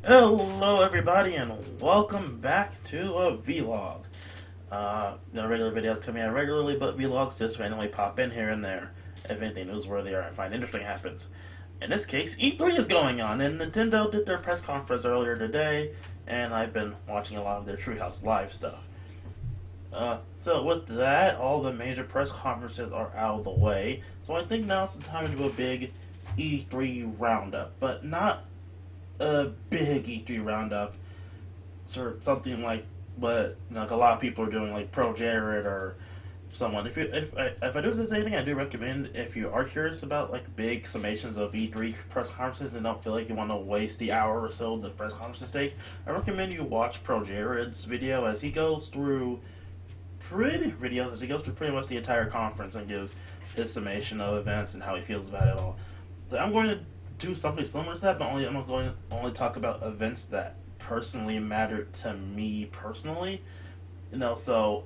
Hello, everybody, and welcome back to a vlog. Regular videos coming out regularly, but vlogs just randomly pop in here and there if anything newsworthy or I find interesting happens. In this case, E3 is going on, and Nintendo did their press conference earlier today, and I've been watching a lot of their Treehouse Live stuff. So with that, all the major press conferences are out of the way, so I think now's the time to do a big E3 roundup, but not a big E3 roundup, sort of something like what like a lot of people are doing, like Pro Jared or someone. If I do this anything, I do recommend if you are curious about like big summations of E3 press conferences and don't feel like you want to waste the hour or so the press conferences take, I recommend you watch Pro Jared's video as he goes through pretty much the entire conference and gives his summation of events and how he feels about it all. I'm going to do something similar to that, but I'm going to only talk about events that personally mattered to me personally. So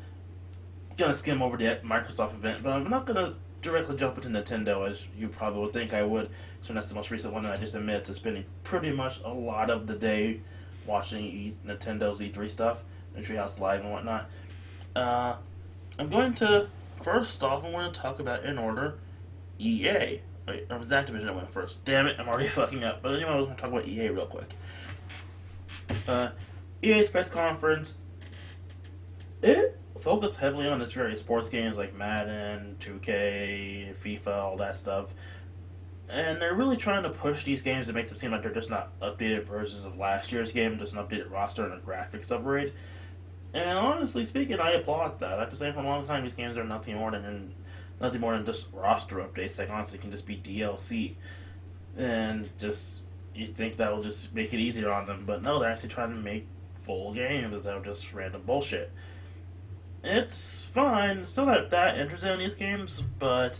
I'm gonna skim over the Microsoft event, but I'm not gonna directly jump into Nintendo as you probably would think I would. So that's the most recent one, and I just admitted to spending pretty much a lot of the day watching Nintendo's E3 stuff and Treehouse Live and whatnot. Uh, I'm going to first off. I want to talk about in order EA. Wait, it was Activision that went first. Damn it, I'm already fucking up. But anyway, I was going to talk about EA real quick. Uh, EA's press conference, it focused heavily on its various sports games like Madden, 2K, FIFA, all that stuff. And they're really trying to push these games to make them seem like they're just not updated versions of last year's game, just an updated roster and a graphics upgrade. And honestly speaking, I applaud that. I've been saying for a long time these games are nothing more than just roster updates. Like honestly, can just be DLC, and just you think that will just make it easier on them, but no, they're actually trying to make full games instead of just random bullshit. It's fine. Still not that interested in these games, but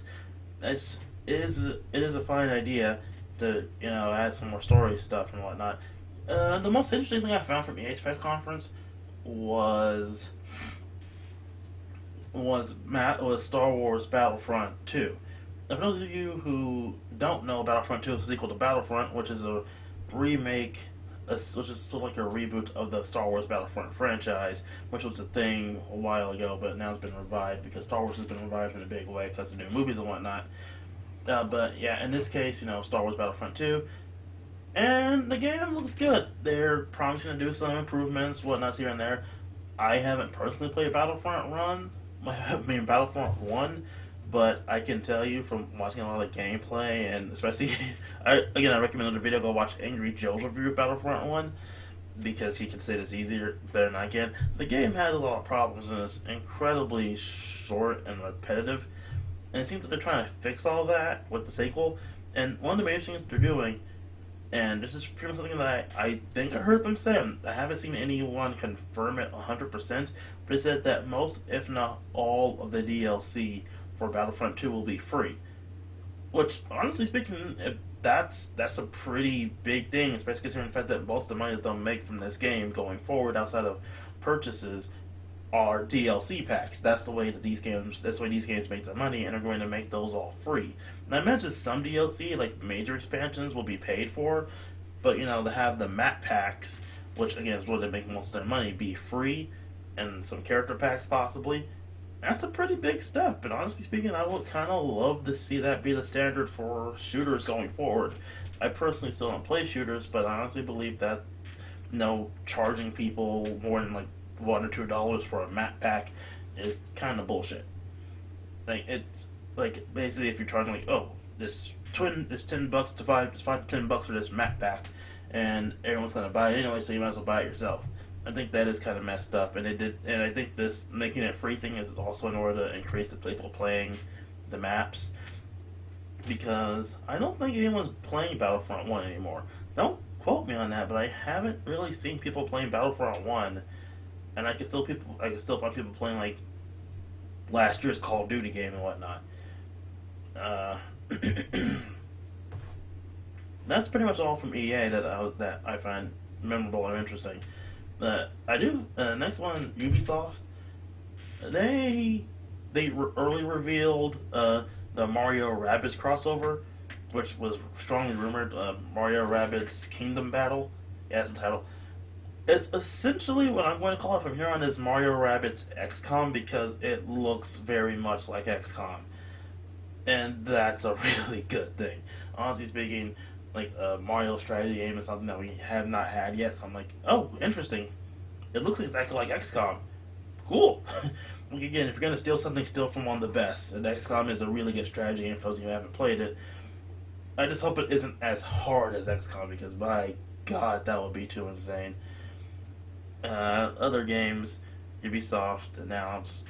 it is a fine idea to add some more story stuff and whatnot. The most interesting thing I found from EA's press conference was was Star Wars Battlefront 2. Now, for those of you who don't know, Battlefront 2 is a sequel to Battlefront, which is a remake, which is sort of like a reboot of the Star Wars Battlefront franchise, which was a thing a while ago, but now it's been revived because Star Wars has been revived in a big way because of new movies and whatnot. But yeah, in this case, Star Wars Battlefront 2, and the game looks good. They're promising to do some improvements, whatnot here and there. I haven't personally played Battlefront Run, I mean Battlefront 1, but I can tell you from watching a lot of gameplay, and especially, I recommend another video, go watch Angry Joe's review of Battlefront 1, because he can say this easier, better than I can. The game has a lot of problems and is incredibly short and repetitive, and it seems like they're trying to fix all that with the sequel, and one of the major things they're doing, and this is pretty much something that I think I heard them say. I haven't seen anyone confirm it 100%, but it said that most, if not all, of the DLC for Battlefront 2 will be free. Which, honestly speaking, if that's a pretty big thing, especially considering the fact that most of the money that they'll make from this game going forward, outside of purchases, are DLC packs. That's the way these games make their money, and they're going to make those all free. And I imagine some DLC, like major expansions, will be paid for, but to have the map packs, which again is where they make most of their money, be free, and some character packs possibly. That's a pretty big step, and honestly speaking, I would kind of love to see that be the standard for shooters going forward. I personally still don't play shooters, but I honestly believe that charging people more than like $1 or $2 for a map pack is kind of bullshit. Like it's like basically if you're charging like this $10 to $5 to $10 for this map pack, and everyone's gonna buy it anyway, so you might as well buy it yourself. I think that is kind of messed up, and I think this making it free thing is also in order to increase the people playing the maps, because I don't think anyone's playing Battlefront 1 anymore. Don't quote me on that, but I haven't really seen people playing Battlefront 1, and I can still find people playing like last year's Call of Duty game and whatnot. Uh, that's pretty much all from EA that I find memorable or interesting. I do next one, Ubisoft. They early revealed the Mario Rabbids crossover, which was strongly rumored. Mario Rabbids Kingdom Battle, Yeah, that's the title. It's essentially what I'm going to call it from here on is Mario Rabbids XCOM because it looks very much like XCOM, and that's a really good thing. Honestly speaking, like a Mario strategy game is something that we have not had yet, so I'm like, oh, interesting. It looks exactly like XCOM. Cool. Like, again, if you're gonna steal something, steal from one of the best. And XCOM is a really good strategy game for those of you who haven't played it. I just hope it isn't as hard as XCOM because my god, that would be too insane. Other games, Ubisoft announced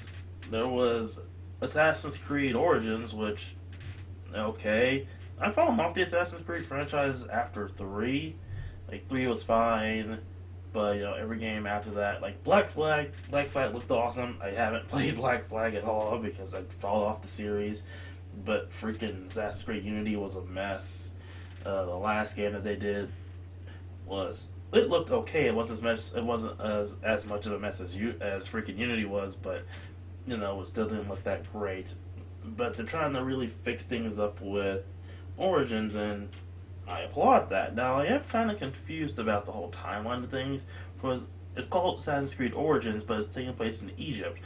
there was Assassin's Creed Origins, which okay, I fallen off the Assassin's Creed franchise after three. Like three was fine, but every game after that, like Black Flag looked awesome. I haven't played Black Flag at all because I fall off the series. But freaking Assassin's Creed Unity was a mess. The last game that they did was it looked okay. It wasn't as much. It wasn't as much of a mess as freaking Unity was, but it still didn't look that great. But they're trying to really fix things up with Origins, and I applaud that. Now I am kind of confused about the whole timeline of things, because it's called Assassin's Creed Origins, but it's taking place in Egypt.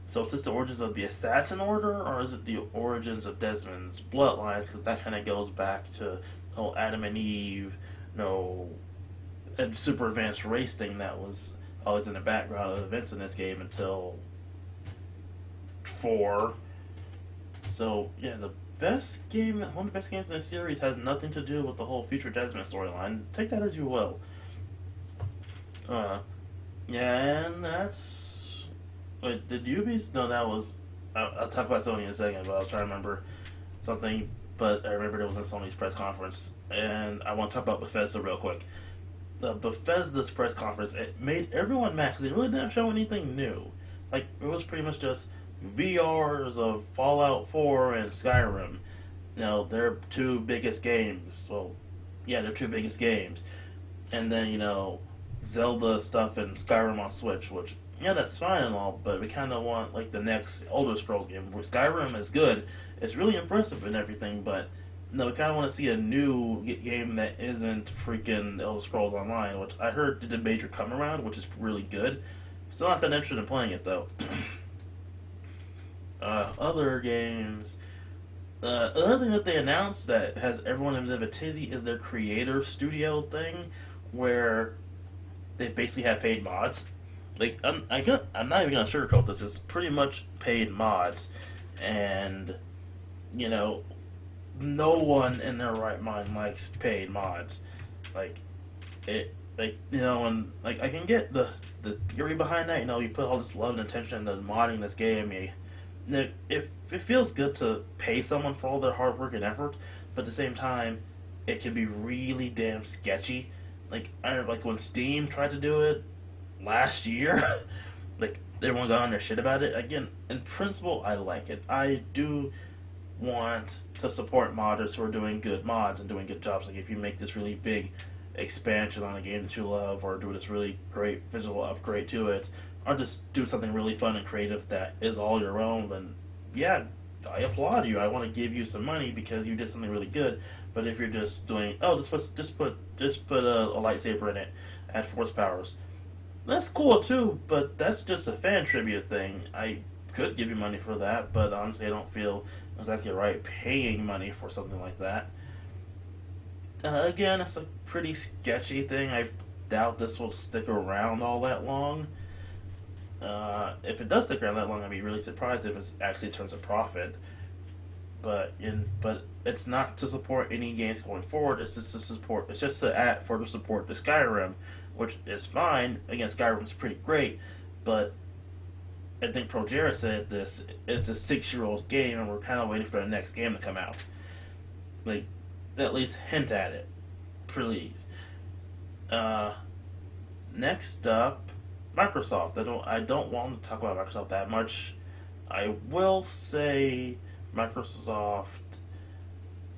So is this the origins of the Assassin Order, or is it the origins of Desmond's bloodlines? Because that kind of goes back to the whole Adam and Eve, a super advanced race thing that was always in the background of events in this game until 4. So yeah, one of the best games in the series has nothing to do with the whole future Desmond storyline. Take that as you will. Yeah, and that's. Wait, did Ubisoft? No, that was. I'll talk about Sony in a second, but I was trying to remember something. But I remembered it was in Sony's press conference, and I want to talk about Bethesda real quick. The Bethesda's press conference, it made everyone mad because they really didn't show anything new. Like, it was pretty much just VRs of Fallout 4 and Skyrim. Their two biggest games. Well, yeah, their two biggest games. And then, Zelda stuff and Skyrim on Switch, which, yeah, that's fine and all, but we kind of want, like, the next Elder Scrolls game. Where Skyrim is good, it's really impressive and everything, but we kind of want to see a new game that isn't freaking Elder Scrolls Online, which I heard did a major come around, which is really good. Still not that interested in playing it, though. Other games. Another thing that they announced that has everyone in a bit of a tizzy is their creator studio thing, where they basically have paid mods. Like, I'm not even gonna sugarcoat this. It's pretty much paid mods, and no one in their right mind likes paid mods. Like, and like I can get the theory behind that. You put all this love and attention into modding this game. If it feels good to pay someone for all their hard work and effort, but at the same time, it can be really damn sketchy. Like when Steam tried to do it last year, like everyone got on their shit about it. Again, in principle, I like it. I do want to support modders who are doing good mods and doing good jobs. Like if you make this really big expansion on a game that you love, or do this really great visual upgrade to it, or just do something really fun and creative that is all your own, then yeah, I applaud you. I want to give you some money because you did something really good. But if you're just doing, just put a lightsaber in it, add force powers, that's cool too. But that's just a fan tribute thing. I could give you money for that, but honestly, I don't feel exactly right paying money for something like that. Again, it's a pretty sketchy thing. I doubt this will stick around all that long. If it does stick around that long, I'd be really surprised if it actually turns a profit. But it's not to support any games going forward. It's just to support. It's just to add further support to Skyrim, which is fine. Again, Skyrim's pretty great, but I think Progera said this is a 6-year-old game, and we're kind of waiting for the next game to come out. Like, at least hint at it, please. Next up, Microsoft. I don't want to talk about Microsoft that much. I will say Microsoft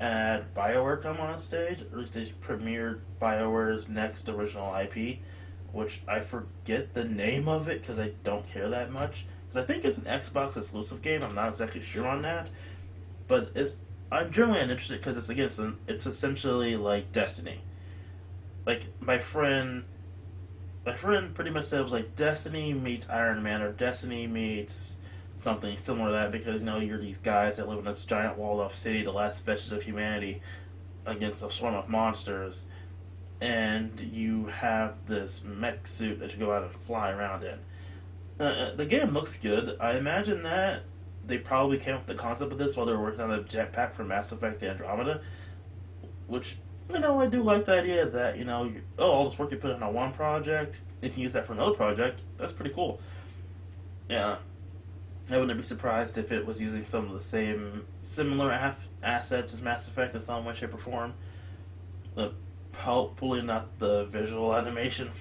had BioWare come on stage. At least they premiered BioWare's next original IP, which I forget the name of it because I don't care that much. Because I think it's an Xbox exclusive game. I'm not exactly sure on that, but I'm generally uninterested because it's essentially like Destiny. like my friend pretty much said it was like Destiny meets Iron Man or Destiny meets something similar to that because you're these guys that live in this giant walled off city, the last vestige of humanity, against a swarm of monsters, and you have this mech suit that you go out and fly around in. The game looks good. I imagine that they probably came up with the concept of this while they were working on a jetpack for Mass Effect Andromeda, which I do like the idea that all this work you put in on one project, you can use that for another project. That's pretty cool. Yeah, I wouldn't be surprised if it was using some of the same similar assets as Mass Effect in some way, shape, or form. Hopefully not the visual animation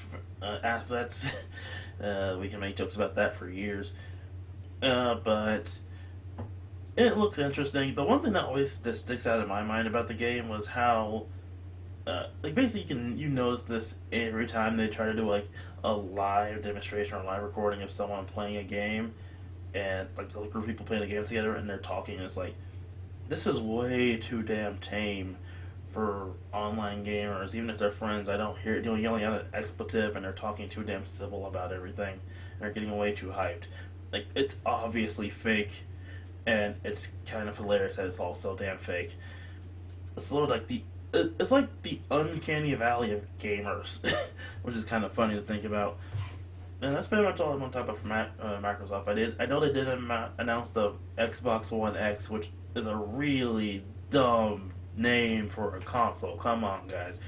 assets. We can make jokes about that for years. But it looks interesting. The one thing that always just sticks out in my mind about the game was how, like, basically you notice this every time they try to do like a live demonstration or live recording of someone playing a game, and like a group of people playing a game together and they're talking. And it's like this is way too damn tame for online gamers. Even if they're friends, I don't hear yelling out an expletive and they're talking too damn civil about everything. And they're getting way too hyped. Like it's obviously fake, and it's kind of hilarious that it's all so damn fake. It's sort of like it's like the uncanny valley of gamers, which is kind of funny to think about. And that's pretty much all I'm going to talk about for Microsoft. I know they did announce the Xbox One X, which is a really dumb name for a console. Come on, guys.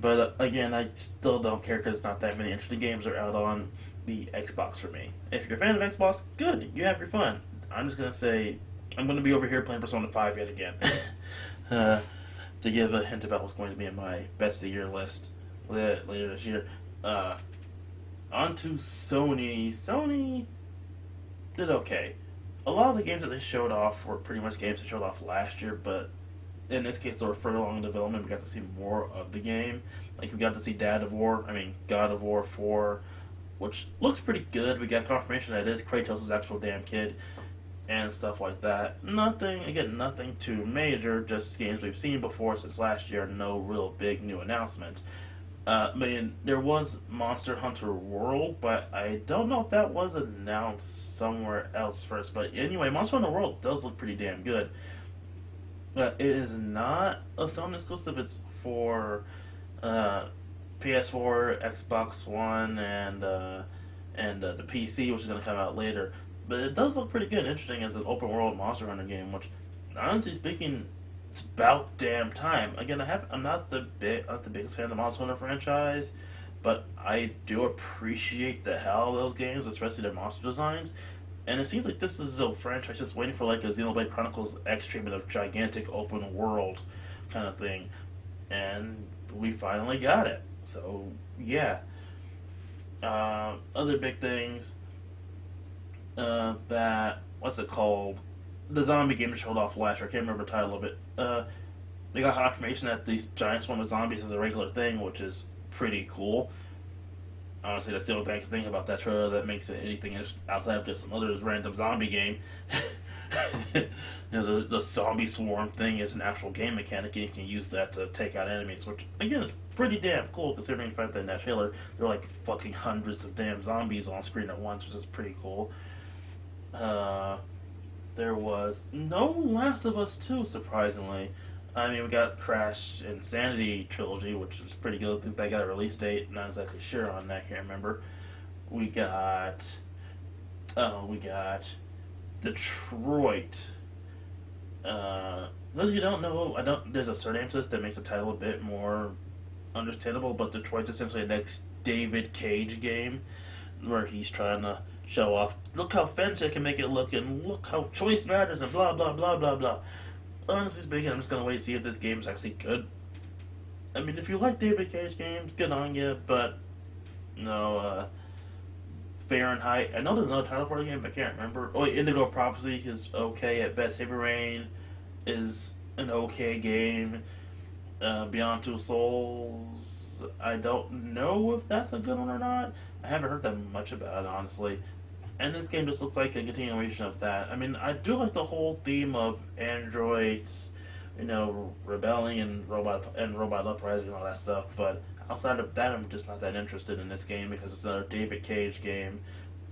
But again, I still don't care because not that many interesting games are out on the Xbox for me. If you're a fan of Xbox, good. You have your fun. I'm just going to say, I'm going to be over here playing Persona 5 yet again. To give a hint about what's going to be in my best of year list later this year. On to Sony. Sony did okay. A lot of the games that they showed off were pretty much games they showed off last year, but in this case they were further along in development. We got to see more of the game. Like we got to see God of War 4, which looks pretty good. We got confirmation that it is Kratos' actual damn kid and stuff like that. Nothing too major, just games we've seen before since last year, no real big new announcements. There was Monster Hunter World, but I don't know if that was announced somewhere else first. But anyway, Monster Hunter World does look pretty damn good. It is not a Sony exclusive. It's for PS4, Xbox One, and the PC, which is going to come out later. But it does look pretty good, interesting as an open world Monster Hunter game. Which, honestly speaking, it's about damn time. Again, I'm not the biggest fan of the Monster Hunter franchise, but I do appreciate the hell of those games, especially their monster designs. And it seems like this is a franchise just waiting for like a Xenoblade Chronicles X treatment of gigantic open world kind of thing, and we finally got it. So yeah. Other big things. That what's it called? The zombie game that showed off last year. I can't remember the title of it. They got confirmation that these giant swarm of zombies is a regular thing, which is pretty cool. Honestly, that's the only thing I can think about that trailer that makes it anything outside of just another random zombie game. The zombie swarm thing is an actual game mechanic, and you can use that to take out enemies, which, again, is pretty damn cool, considering the fact that in that trailer, there are like fucking hundreds of damn zombies on screen at once, which is pretty cool. There was no Last of Us 2, surprisingly. We got Crash Insanity Trilogy, which was pretty good. I think they got a release date. Not exactly sure on that. Can't remember. We got Detroit. Those of you who don't know, there's a surname to this that makes the title a bit more understandable. But Detroit's essentially the next David Cage game, where he's trying to show off, look how fancy I can make it look, and look how choice matters, and blah blah blah blah blah. Honestly speaking, I'm just gonna wait to see if this game is actually good. If you like David Cage games, good on you, but no, Fahrenheit. I know there's another title for the game, but I can't remember. Oh, Indigo Prophecy is okay at best. Heavy Rain is an okay game. Beyond Two Souls, I don't know if that's a good one or not. I haven't heard that much about it, honestly. And this game just looks like a continuation of that. I do like the whole theme of androids rebelling and robot uprising and all that stuff. But outside of that, I'm just not that interested in this game because it's another David Cage game.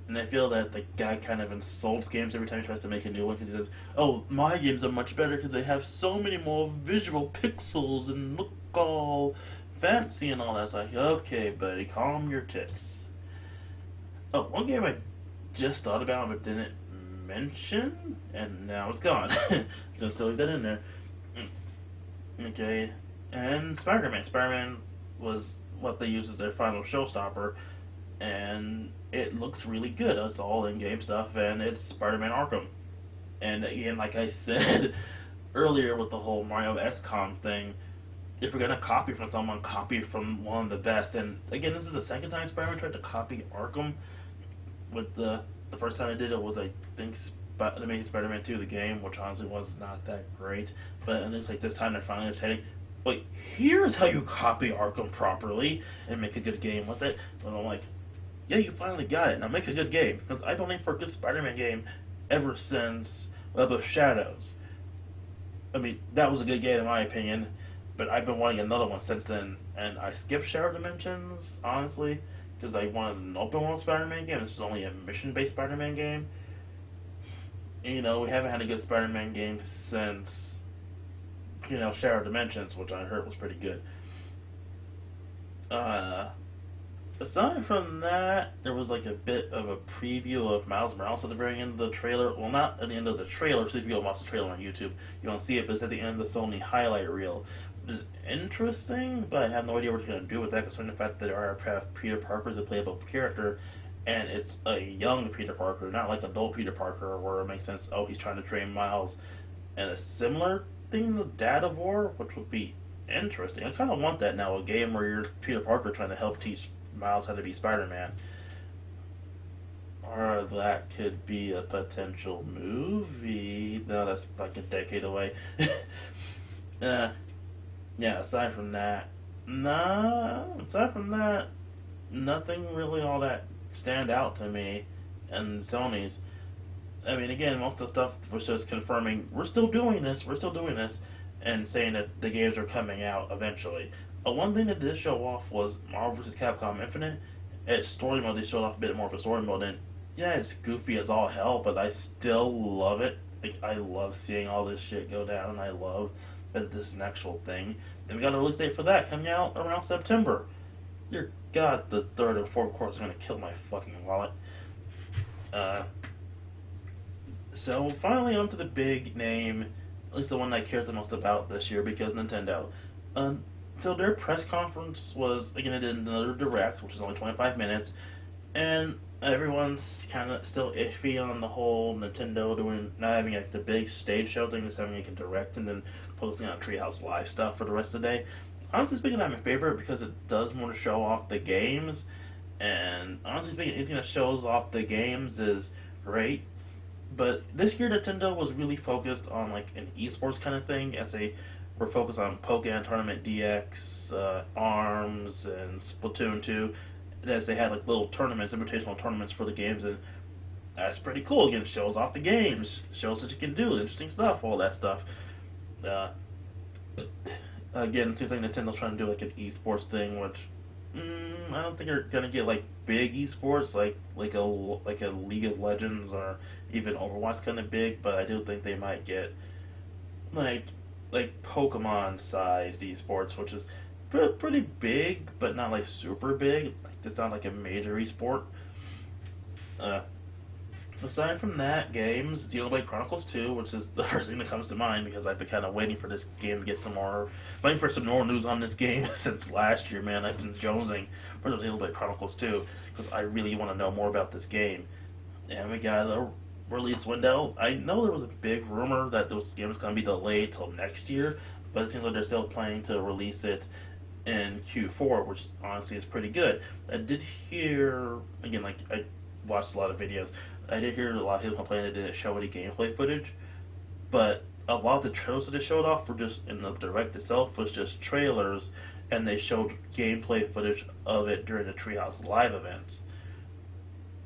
And I feel that the guy kind of insults games every time he tries to make a new one because he says, "Oh, my games are much better because they have so many more visual pixels and look all fancy and all that." It's like, okay, buddy, calm your tits. Oh, one game I just thought about but didn't mention, and now it's gone. Just still leave that in there. Okay, and Spider-Man. Spider-Man was what they used as their final showstopper, and it looks really good. It's all in-game stuff, and it's Spider-Man Arkham. And again, like I said earlier with the whole Mario XCOM thing, if you're gonna copy from someone, copy from one of the best. And again, this is the second time Spider-Man tried to copy Arkham. With the first time I did it was, I think, The Amazing Spider-Man 2, the game, which honestly was not that great. But it looks like this time they're finally deciding, wait, here's how you copy Arkham properly and make a good game with it. And I'm like, yeah, you finally got it. Now make a good game. Because I've been waiting for a good Spider-Man game ever since Web of Shadows. I mean, that was a good game in my opinion, but I've been wanting another one since then. And I skipped Shadow Dimensions, honestly, because I wanted an open world Spider-Man game. This is only a mission-based Spider-Man game. And, we haven't had a good Spider-Man game since, Shadow Dimensions, which I heard was pretty good. Aside from that, there was like a bit of a preview of Miles Morales at the very end of the trailer. Well, not at the end of the trailer, so if you go watch the trailer on YouTube, you won't see it, but it's at the end of the Sony highlight reel. Which is interesting, but I have no idea what they're going to do with that, considering the fact that there are Peter Parkers a playable character, and it's a young Peter Parker, not like adult Peter Parker, where it makes sense, he's trying to train Miles. And a similar thing to Dad of War, which would be interesting. I kind of want that now, a game where you're Peter Parker trying to help teach Miles how to be Spider-Man. Or that could be a potential movie. No, that's like a decade away. Yeah, aside from that, nothing really all that stand out to me. And Sony's, I mean, again, most of the stuff was just confirming, we're still doing this, and saying that the games are coming out eventually. One thing that did show off was Marvel vs. Capcom Infinite. Its story mode, they showed off a bit more of a story mode, and yeah, it's goofy as all hell, but I still love it. Like, I love seeing all this shit go down. I love that this is an actual thing. And we got a release date for that coming out around September. Dear God, the third and fourth quarters are going to kill my fucking wallet. So finally on to the big name, at least the one I cared the most about this year, because Nintendo. So their press conference was, again, it did another direct, which was only 25 minutes, and everyone's kind of still iffy on the whole Nintendo not having like the big stage show thing, just having like a direct and then focusing on Treehouse Live stuff for the rest of the day. Honestly speaking, I'm in favor of it because it does more to show off the games, and honestly speaking, anything that shows off the games is great. But this year, Nintendo was really focused on like an esports kind of thing, as they were focused on Pokemon Tournament DX, ARMS, and Splatoon 2, as they had like little tournaments, invitational tournaments for the games, and that's pretty cool. Again, shows off the games, shows what you can do, interesting stuff, all that stuff. Again, it seems like Nintendo's trying to do like an esports thing, which I don't think they're gonna get like big esports, like a League of Legends or even Overwatch kind of big, but I do think they might get like Pokemon sized esports, which is pretty big, but not like super big. Like, it's not like a major esport. Aside from that, games, Xenoblade Chronicles 2, which is the first thing that comes to mind because I've been kind of waiting for this game to get waiting for some more news on this game since last year, man. I've been jonesing for the Xenoblade Chronicles 2 because I really want to know more about this game. And we got a release window. I know there was a big rumor that this game was going to be delayed till next year, but it seems like they're still planning to release it in Q4, which honestly is pretty good. I did hear, again, like I watched a lot of videos, I did hear a lot of people complain they didn't show any gameplay footage, but a lot of the trailers that they showed off were just, in the direct itself, was just trailers, and they showed gameplay footage of it during the Treehouse Live events.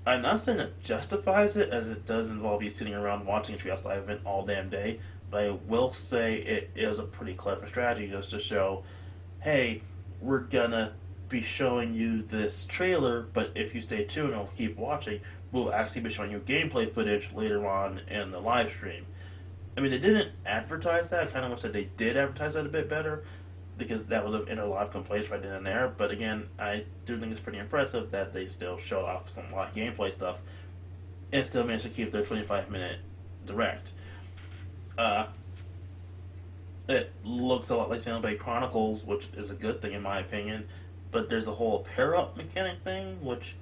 I'm not saying it justifies it, as it does involve you sitting around watching a Treehouse Live event all damn day, But I will say it is a pretty clever strategy just to show, hey, we're gonna be showing you this trailer, but if you stay tuned and keep watching, we'll actually be showing you gameplay footage later on in the live stream. I mean, they didn't advertise that. I kind of wish that they did advertise that a bit better, because that would have ended a lot of complaints right then and there. But again, I do think it's pretty impressive that they still showed off some live gameplay stuff and still managed to keep their 25-minute direct. Uh, it looks a lot like Xenoblade Chronicles, which is a good thing in my opinion. But there's a whole pair up mechanic thing, which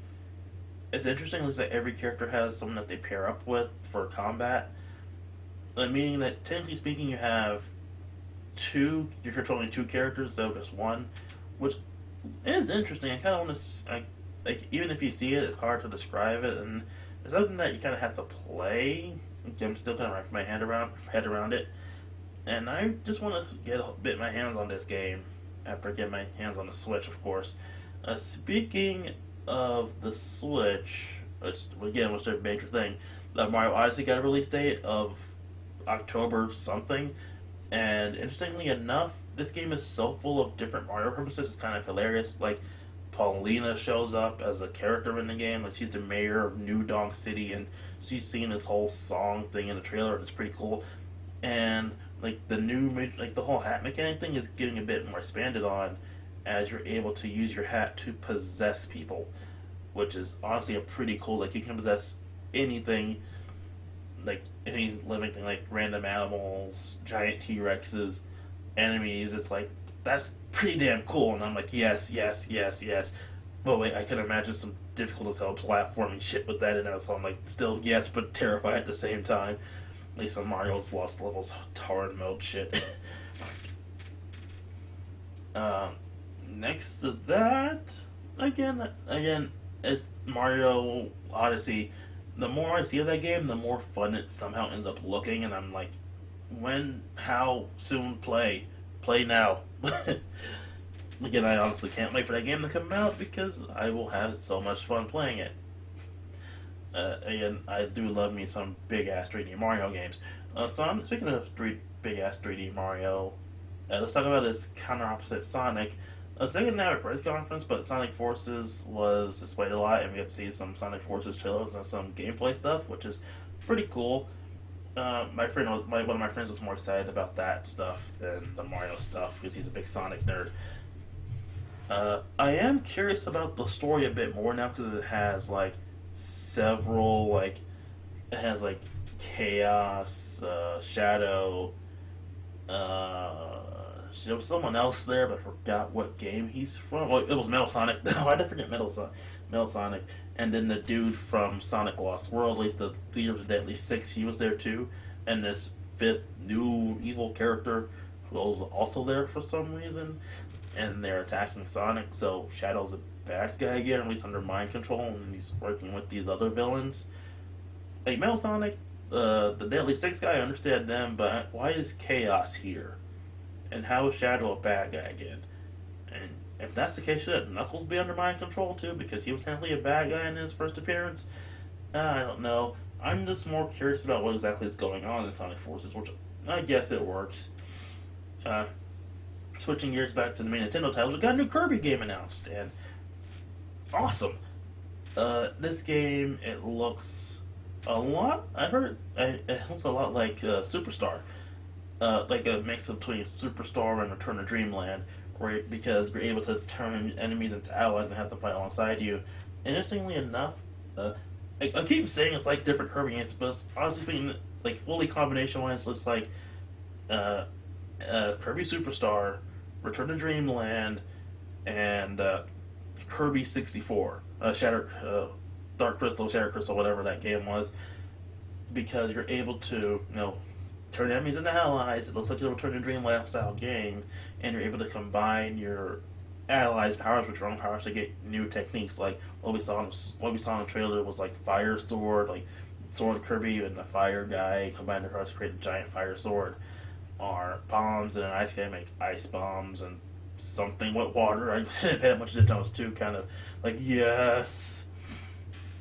is interesting. Looks like every character has someone that they pair up with for combat. Meaning that technically speaking, you have two. You're controlling two characters instead of just one, which is interesting. I kind of want to like even if you see it, it's hard to describe it, and it's something that you kind of have to play. I'm still kind of wrapping my head around it, and I just want to get my hands on this game after I get my hands on the Switch, of course. Speaking of the Switch, which again was their major thing, Mario Odyssey got a release date of October something, and interestingly enough, this game is so full of different Mario references. It's kind of hilarious. Like Paulina shows up as a character in the game. Like she's the mayor of New Donk City, and she's seen this whole song thing in the trailer, and it's pretty cool. And like the whole hat mechanic thing is getting a bit more expanded on, as you're able to use your hat to possess people, which is honestly a pretty cool. Like you can possess anything, like any living thing, like random animals, giant T Rexes, enemies. It's like that's pretty damn cool, and I'm like, yes, yes, yes, yes. But wait, I can imagine some difficult as hell platforming shit with that in there, so I'm like, still yes, but terrified at the same time. At least on Mario's Lost Levels hard mode shit. Next to that, again, it's Mario Odyssey. The more I see of that game, the more fun it somehow ends up looking, and I'm like, when, how, soon, play now. Again, I honestly can't wait for that game to come out because I will have so much fun playing it. Again, I do love me some big ass 3D Mario games. Speaking of big ass 3D Mario, let's talk about this counter opposite Sonic. Sega didn't have a press conference, but Sonic Forces was displayed a lot, and we got to see some Sonic Forces trailers and some gameplay stuff, which is pretty cool. One of my friends was more excited about that stuff than the Mario stuff because he's a big Sonic nerd. I am curious about the story a bit more now because it has like several it has like Chaos, Shadow. There was someone else there, but I forgot what game he's from. Well, it was Metal Sonic. No, I did forget Metal Sonic. And then the dude from Sonic Lost World, at least the Leader of the Deadly Six, he was there too. And this fifth new evil character who was also there for some reason. And they're attacking Sonic, so Shadow's a bad guy again, at least under mind control, and he's working with these other villains. Like Metal Sonic, the Deadly Six guy, I understand them, but why is Chaos here? And how is Shadow a bad guy again? And if that's the case, should Knuckles be under mind control too? Because he was technically a bad guy in his first appearance? I don't know. I'm just more curious about what exactly is going on in Sonic Forces, which I guess it works. Switching gears back to the main Nintendo titles, we got a new Kirby game announced, and awesome. This game, it looks a lot. I heard it looks a lot like Superstar. Like a mix between Superstar and Return to Dreamland, because you're able to turn enemies into allies and have them fight alongside you. And interestingly enough, I keep saying it's like different Kirby games, but honestly speaking, like fully combination wise, it's like Kirby Superstar, Return to Dreamland, and Kirby 64, Dark Crystal, Shadow Crystal, whatever that game was, because you're able to turn enemies into allies. It looks like a Return to Dreamland style game, and you're able to combine your allies' powers with your own powers to get new techniques. Like what we saw in the trailer was like Fire Sword, like Sword Kirby and the Fire guy combined their powers to create a giant fire sword. Or bombs and an ice guy make ice bombs and something with water. I didn't pay that much attention. I was too kind of like yes.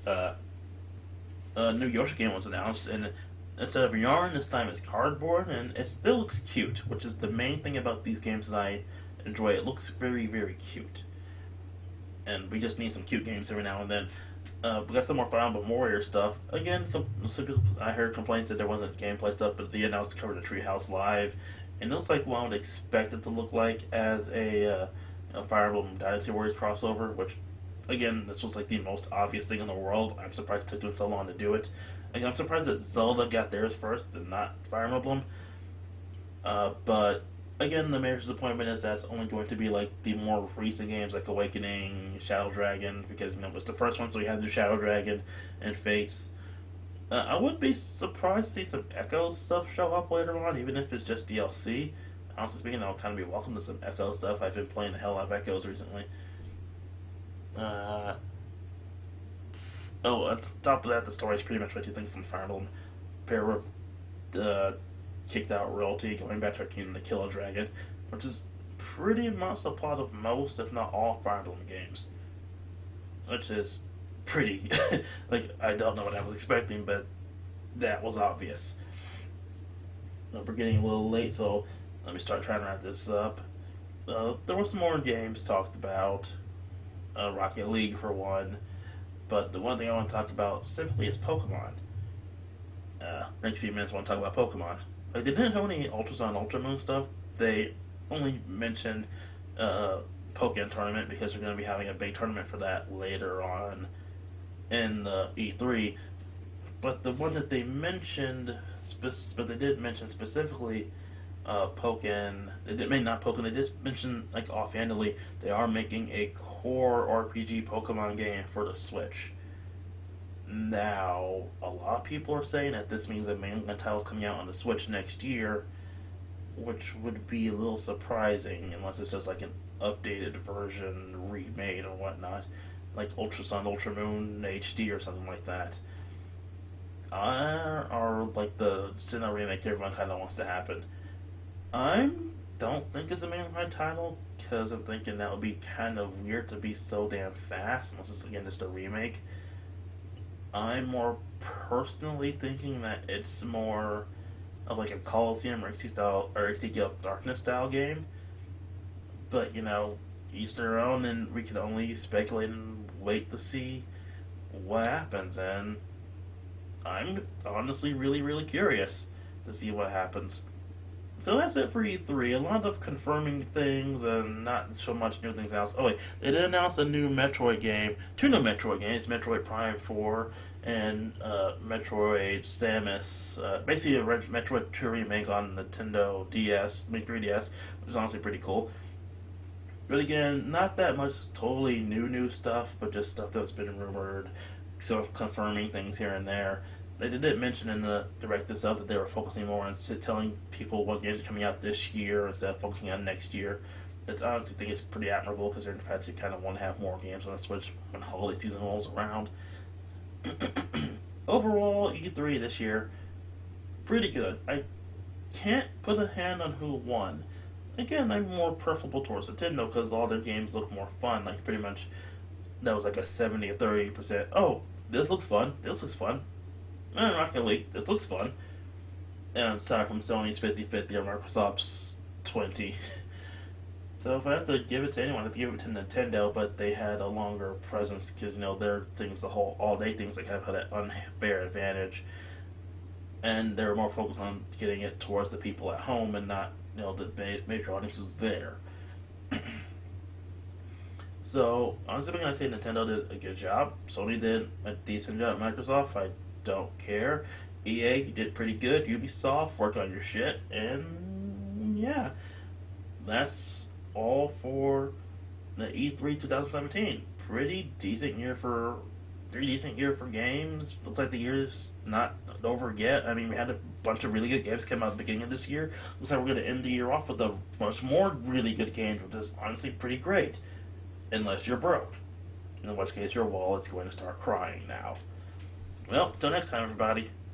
New Yoshi game was announced, and Instead of yarn, this time it's cardboard, and it still looks cute, which is the main thing about these games that I enjoy. It looks very, very cute. And we just need some cute games every now and then. We got some more Fire Emblem Warrior stuff. Again, some people, I heard complaints that there wasn't gameplay stuff, but the announced covered a Treehouse Live, and it looks like what I would expect it to look like as a Fire Emblem Dynasty Warriors crossover, which, again, this was like the most obvious thing in the world. I'm surprised it took them so long to do it. Again, I'm surprised that Zelda got theirs first and not Fire Emblem. But again, the major disappointment is that's only going to be like the more recent games like Awakening, Shadow Dragon, because it was the first one, so we had to do Shadow Dragon and Fates. I would be surprised to see some Echo stuff show up later on, even if it's just DLC. Honestly speaking, I'll kind of be welcome to some Echo stuff. I've been playing the hell out of Echoes recently. Uh, on top of that, the story is pretty much what you think from Fire Emblem. Pair of uh, kicked out royalty, going back to her kingdom to kill a dragon, which is pretty much the plot of most, if not all, Fire Emblem games. Which is pretty. Like, I don't know what I was expecting, but that was obvious. We're getting a little late, so let me start trying to wrap this up. There were some more games talked about. Rocket League, for one. But the one thing I want to talk about specifically is Pokemon. Next few minutes, I want to talk about Pokemon. Like, they didn't have any Ultra Sun, Ultra Moon stuff. They only mentioned Pokemon Tournament because they're going to be having a big tournament for that later on in the E3. But the one that they mentioned, but they did mention specifically Pokemon. They did not Pokemon. They just mentioned like offhandedly they are making a core RPG Pokemon game for the Switch. Now, a lot of people are saying that this means that mainline titles coming out on the Switch next year, which would be a little surprising unless it's just like an updated version, remade or whatnot, like Ultra Sun, Ultra Moon HD or something like that. Or like the Sinnoh remake everyone kind of wants to happen. I don't think it's a mainline title because I'm thinking that would be kind of weird to be so damn fast unless it's again just a remake. I'm more personally thinking that it's more of like a Coliseum or XT style or XT Guild Darkness style game. But each their own, and we can only speculate and wait to see what happens. And I'm honestly really, really curious to see what happens. So that's it for E3. A lot of confirming things and not so much new things else. Oh wait, they did announce a new Metroid game. Two new Metroid games, Metroid Prime 4 and Metroid Samus. Basically a Metroid 2 remake on Nintendo DS, 3DS, which is honestly pretty cool. But again, not that much totally new stuff, but just stuff that's been rumored, so confirming things here and there. They did mention in the direct itself that they were focusing more on telling people what games are coming out this year instead of focusing on next year. I honestly think it's pretty admirable because they're in fact you kind of want to have more games on the Switch when holiday season rolls around. Overall, E3 this year, pretty good. I can't put a hand on who won. Again, I'm more preferable towards Nintendo because all their games look more fun. Like pretty much, that was like a 70 or 30%. Oh, this looks fun. This looks fun. Rocket League, this looks fun. And aside from Sony's 50-50 or Microsoft's 20. So if I have to give it to anyone, I'd give it to Nintendo, but they had a longer presence because, their things, the whole all-day things, like have had an unfair advantage. And they were more focused on getting it towards the people at home and not, the major audiences there. So, honestly, I'm going to say Nintendo did a good job. Sony did a decent job. Microsoft, I don't care. EA, you did pretty good. Ubisoft, work on your shit. And yeah, that's all for the E3 2017. Pretty decent year for games. Looks like the year's not over yet. I mean, we had a bunch of really good games come out at the beginning of this year. Looks like we're going to end the year off with a bunch more really good games, which is honestly pretty great. Unless you're broke. In which case your wallet's going to start crying now. Well, till next time, everybody.